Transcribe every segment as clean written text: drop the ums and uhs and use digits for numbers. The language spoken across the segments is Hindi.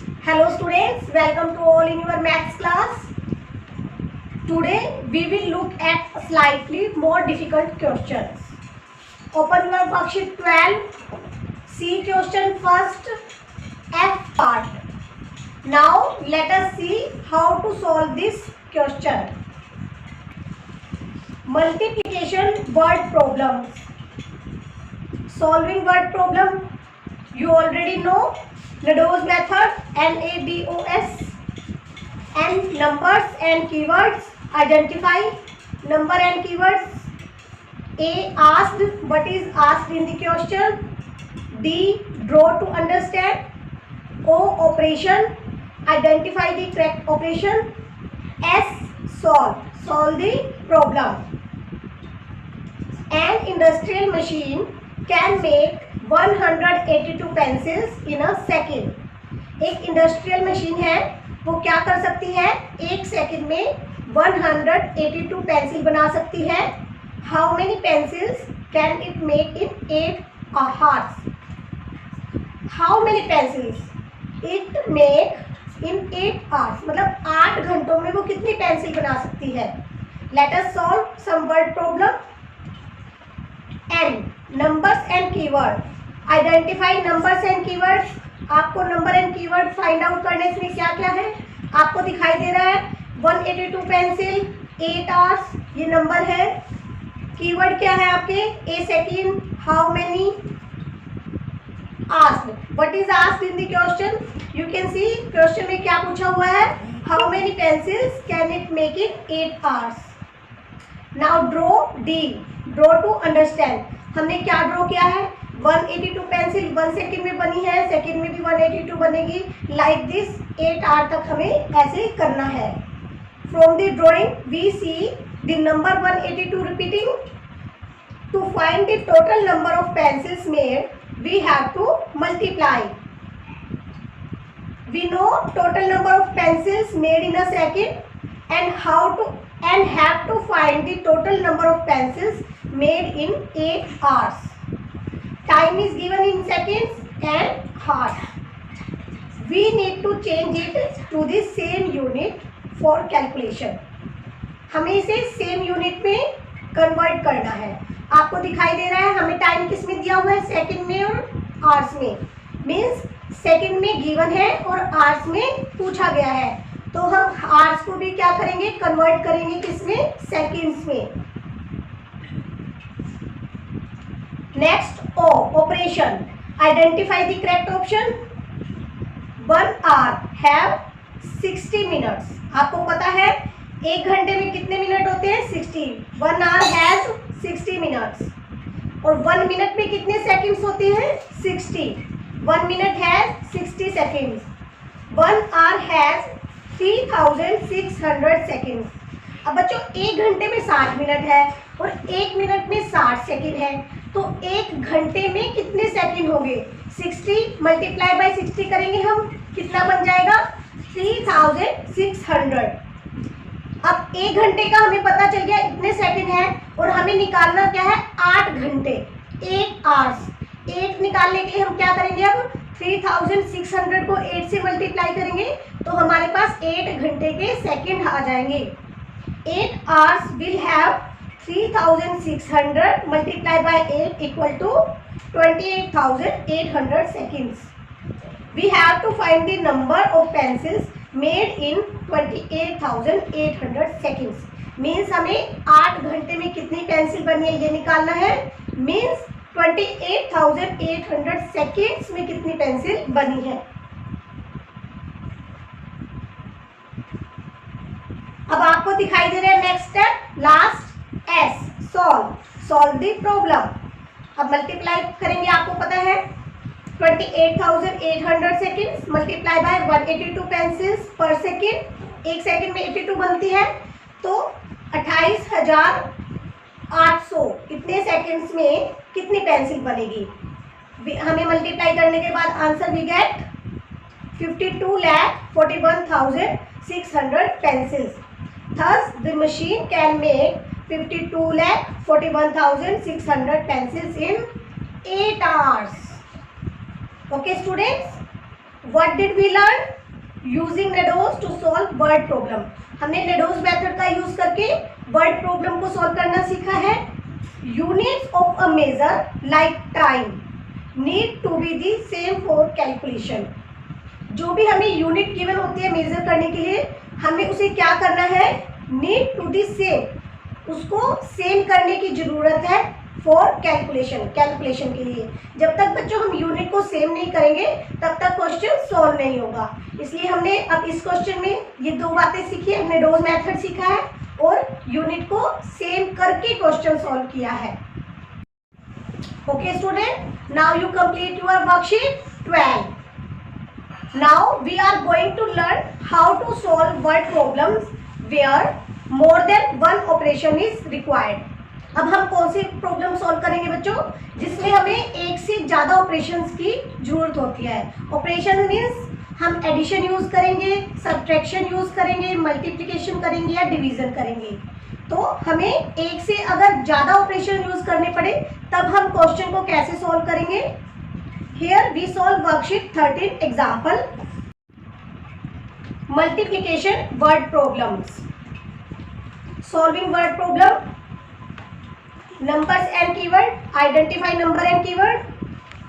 Hello students, welcome to all in your maths class. Today we will look at slightly more difficult questions. Open your worksheet 12. See question first, F part. Now let us see how to solve this question. Multiplication word problems. Solving word problem, you already know Nados method, NADOS, and numbers and keywords. Identify number and keywords. A, asked, what is asked in the question. D, draw to understand. O, operation, identify the correct operation. S, solve the problem. An industrial machine can make 182 pencils in a second. एक इंडस्ट्रियल मशीन है, वो क्या कर सकती है, एक सेकंड में 182 पेंसिल बना सकती है. How many pencils can it make in 8 hours? How many pencils it make in 8 hours, मतलब 8 घंटों में वो कितनी पेंसिल बना सकती है. Let us solve some word problem. N, numbers and keyword. Identify numbers and keywords. आपको number and keyword find out करने से क्या क्या है, आपको दिखाई दे रहा है 182 पेंसिल, 8 आवर्स, ये नंबर है. कीवर्ड क्या है आपके, a second, how many, asked. What is asked in the question? You can see question में क्या पूछा हुआ है, how many pencils can it make in 8 hours. Now draw, D, draw to understand. हमने क्या ड्रॉ किया है, 182 पेंसिल 1 सेकेंड में बनी है, सेकेंड में भी 182 बनेगी. लाइक दिस 8 आवर तक हमें ऐसे करना है. From the drawing we see the number 182 repeating. To find the total number of pencils made we have to multiply. We know total number of pencils made in a second and have to find the total number of pencils made in 8 hours. Time is given in seconds and hours. We need to change it to the same unit for calculation. हमें इसे सेम यूनिट में कन्वर्ट करना है. आपको दिखाई दे रहा है हमें टाइम किस में दिया हुआ है, सेकंड में और आवर्स में. मीन्स सेकंड में गिवन है और आवर्स में पूछा गया है, तो हम आवर्स को भी क्या करेंगे, कन्वर्ट करेंगे किसमें, सेकंड्स में. Next oh, operation. Identify the correct option. 1 hour have 60 minutes. आपको पता है 1 घंटे में कितने मिनट होते हैं, 60. 1 hour हैज 60 मिनट्स. और 1 मिनट में कितने सेकंड्स होते हैं, 60. 1 minute has 60 seconds. 1 hour has 3600 seconds. अब बच्चों 1 घंटे में 60 मिनट है और 1 मिनट में 60 सेकेंड है, तो 1 घंटे में कितने सेकेंड होंगे, 60 मल्टीप्लाई बाय 60 करेंगे हम, कितना बन जाएगा, 3600. अब 1 घंटे का हमें पता चल गया इतने सेकेंड है, और हमें निकालना क्या है, 8 घंटे, 8 आवर्स. 8 निकालने के लिए हम क्या करेंगे, अब 3600 को 8 से मल्टीप्लाई करेंगे तो हमारे पास 8 घंटे के सेकंड आ जाएंगे. 8 hours will have 3600 multiply by 8 equal to 28,800 seconds. We have to find the number of pencils made in 28,800 seconds. Means हमें 8 घंटे में कितनी पेंसिल बनी है ये निकालना है. मीन्स 28,800 सेकेंड्स में कितनी पेंसिल बनी है. अब आपको दिखाई दे रहा है next step, last S, solve the problem. अब मल्टीप्लाई करेंगे, आपको पता है 28,800 सेकेंड्स मल्टीप्लाई बाय 182 पेंसिल्स पर सेकेंड. 1 सेकेंड में 82 बनती है, तो 28,800 इतने सेकेंड्स में कितनी पेंसिल बनेगी. हमें मल्टीप्लाई करने के बाद answer we get 52,41,600 pencils. Thus, the machine can make 52,41,600 pencils in 8 hours. Okay, students? What did we learn? Using नेडोस टू सॉल्व वर्ड प्रॉब्लम। हमने नेडोस मेथड का यूज करके वर्ड प्रॉब्लम को सॉल्व करना सीखा है। Units of a measure like time need to be the same for calculation. जो भी हमें यूनिट गिवन होती है मेजर करने के लिए, हमें उसे क्या करना है? नीड टू दी सेम, उसको सेम करने की जरूरत है फॉर कैलकुलेशन, कैलकुलेशन के लिए। जब तक बच्चों हम यूनिट को सेम नहीं करेंगे तब तक क्वेश्चन सॉल्व नहीं होगा। इसलिए हमने अब इस क्वेश्चन में ये दो बातें सीखी है। हमने डोज मेथड सीखा है और यूनिट को सेम करके क्वेश्चन सॉल्व किया है। Okay student, now you complete your worksheet 12. Now we are going to learn how to solve word problems where more than one operation is required. अब हम कौन सी प्रॉब्लम सॉल्व करेंगे बच्चों? जिसमें हमें एक से ज़्यादा ऑपरेशंस की जरूरत होती है। ऑपरेशन मीन्स हम एडिशन यूज़ करेंगे, सब्ट्रैक्शन यूज़ करेंगे, मल्टीप्लिकेशन करेंगे या डिवीज़न करेंगे। तो हमें एक से अगर ज़्यादा ऑपरेशन यूज़ करने पड़े तब हम क्वेश्चन को कैसे सॉल्व करेंगे? Here we solve worksheet 13 example. Multiplication word problems. Solving word problem. Numbers and keyword. Identify number and keyword.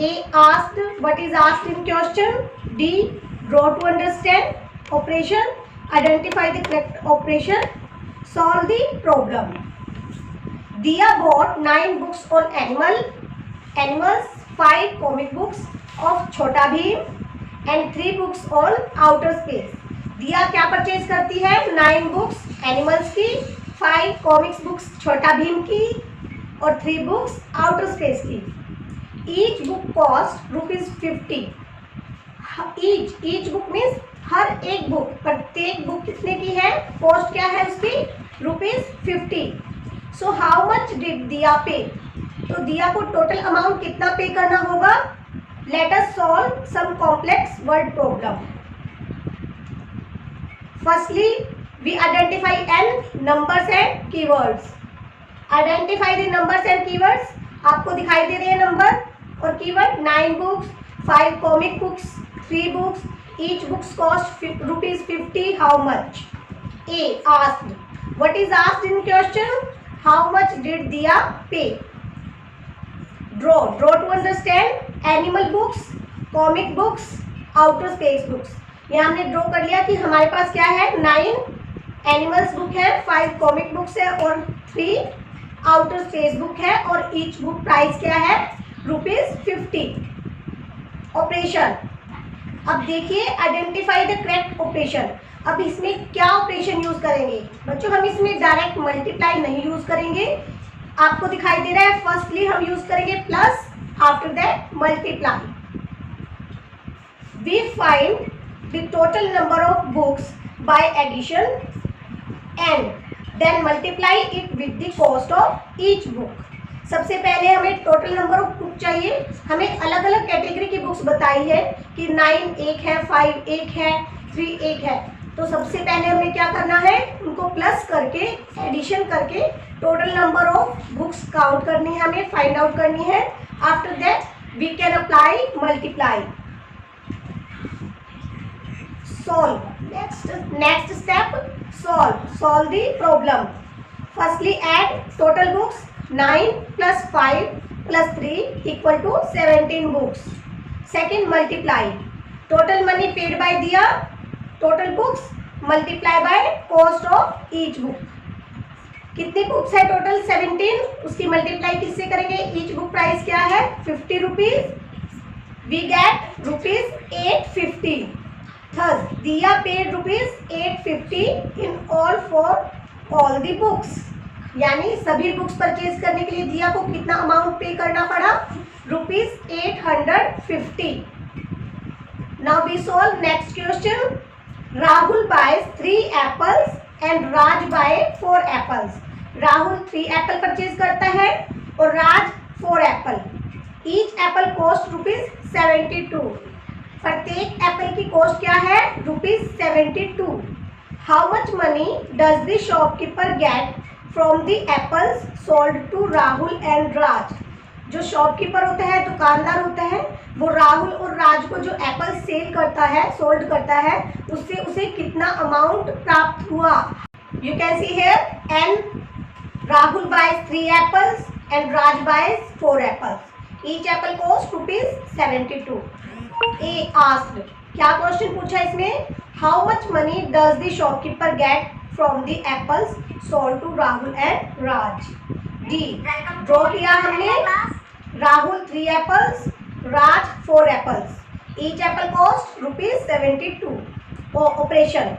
A. Asked. What is asked in question? D. Draw to understand operation. Identify the correct operation. Solve the problem. Diya bought 9 books on animals, 5 comic books of छोटा Bhim and 3 books on outer space. दिया क्या परचेज करती है? 9 बुक्स एनिमल्स की, 5 कॉमिक्स बुक्स छोटा भीम की और 3 बुक्स आउटर स्पेस की। Each book cost ₹50। Each book means हर एक बुक, प्रत्येक बुक कितने की है? कॉस्ट क्या है उसकी? ₹50। So how much did Diya पे? तो दिया को टोटल अमाउंट कितना पे करना होगा? Let us solve some complex word problem. Firstly we identify an numbers and keywords. Identify the numbers and keywords. आपको दिखाई दे रहे हैं नंबर और keyword. 9 books, 5 comic books, 3 books, each books cost ₹50। How much? A. Asked. What is asked in question? How much did Diya pay? Draw to understand animal books, comic books, outer space books. यहाँ हमने ड्रॉ कर लिया कि हमारे पास क्या है? 9 एनिमल्स बुक है, 5 कॉमिक बुक्स है और 3 आउटर स्पेस बुक है और ईच बुक प्राइस क्या है? ₹50। ऑपरेशन। अब देखिए, आइडेंटिफाई द करेक्ट ऑपरेशन। अब इसमें क्या ऑपरेशन यूज करेंगे बच्चों? हम इसमें डायरेक्ट मल्टीप्लाई नहीं यूज करेंगे। आपको दिखाई दे रहा है, फर्स्टली हम यूज करेंगे plus, after that multiply. We find the total number of books by addition and then multiply it with the cost of each book. सबसे पहले हमें टोटल नंबर ऑफ बुक चाहिए। हमें अलग अलग कैटेगरी की बुक्स बताई है कि 9 एक है, 5 एक है, 3 एक है। तो सबसे पहले हमें क्या करना है? उनको प्लस करके, एडिशन करके total number of books count करनी है, हमें फाइंड आउट करनी है। After that we can apply multiply. Solve. Next step, solve the problem. Firstly add total books 9 + 5 + 3 = 17 books. Second multiply. Total money paid by दिया, total books multiply by cost of each book. कितनी बुक्स है टोटल? 17। उसकी मल्टीप्लाई किससे करेंगे? ईच बुक प्राइस क्या है? ₹50। We get ₹850। Third, Diya paid ₹850 in all for all the books. यानी सभी बुक्स परचेज करने के लिए दिया को कितना अमाउंट पे करना पड़ा? ₹850। Now we solve next question. Rahul buy 3 apples and Raj buy 4 apples. Rahul 3 apple purchase करता है और Raj 4 apple. Each apple cost ₹72। प्रत्येक एप्पल की कॉस्ट क्या है? ₹72। How much money does the shopkeeper get from the apples sold to Rahul and Raj? जो शॉपकीपर होता है, दुकानदार होता है, वो राहुल और राज को जो एप्पल सेल करता है, सोल्ड करता है, उससे उसे कितना अमाउंट प्राप्त हुआ। You can see here and Rahul buys 3 apples and Raj buys 4 apples. Each apple cost ₹72. A asked, क्या क्वेश्चन पूछा इसमें? How much money does the shopkeeper get from the apples sold to Rahul and Raj? D, draw किया हमने, Rahul 3 apples, Raj 4 apples. Each apple cost ₹72. Operation,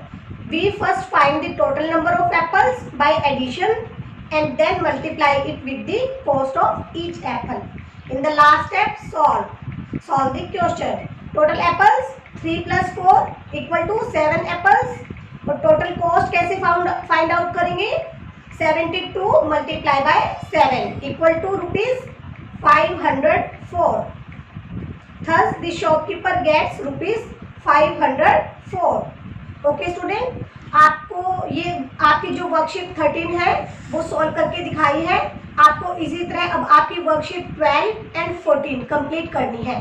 we first find the total number of apples by addition and then multiply it with the cost of each apple. In the last step, solve the question. Total apples 3 plus 4 equal to 7 apples. और total cost कैसे find out करेंगे? 72 multiply by 7 equal to ₹504. Thus the shopkeeper gets ₹504. Okay student, आपको ये आपकी जो वर्कशीट 13 है वो सॉल्व करके दिखाई है। आपको इसी तरह अब आपकी वर्कशीट 12 एंड 14 कंप्लीट करनी है।